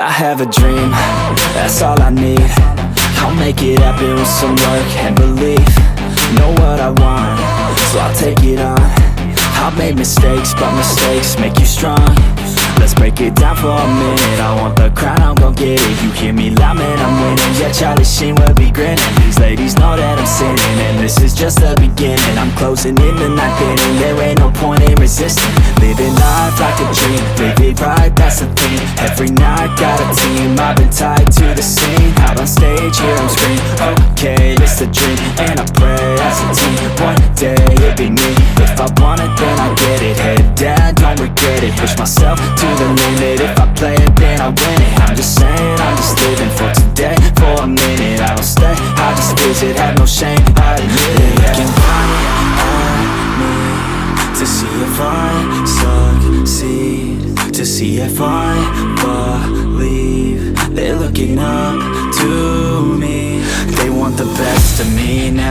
I have a dream, that's all I need. I'll make it happen with some work and belief. Know what I want, so I'll take it on. I've made mistakes, but mistakes make you strong. Let's break it down for a minute. I want the crown, I'm gon' get it. You hear me loud, man, I'm winning. Yeah, Charlie Sheen will be grinning. These ladies know that I'm sinning, and this is just the beginning. I'm closing in the ninth inning. There ain't no point in resisting. Living life like a dream, live it right, that's the thing. Every night got a team, I've been tied to the scene. Out on stage, here I'm screaming, okay, it's a dream. And I pray as a team, one day it'll be me. If I want it, then I get it. Head down, don't regret it. Push myself to the limit. If I play it, then I win it. I'm just saying, I'm just living for today. For a minute, I don't stay, I just visit. Have no shame, I admit it. They can count on me to see if I succeed, to see if I believe. They're looking up to me. They want the best of me now.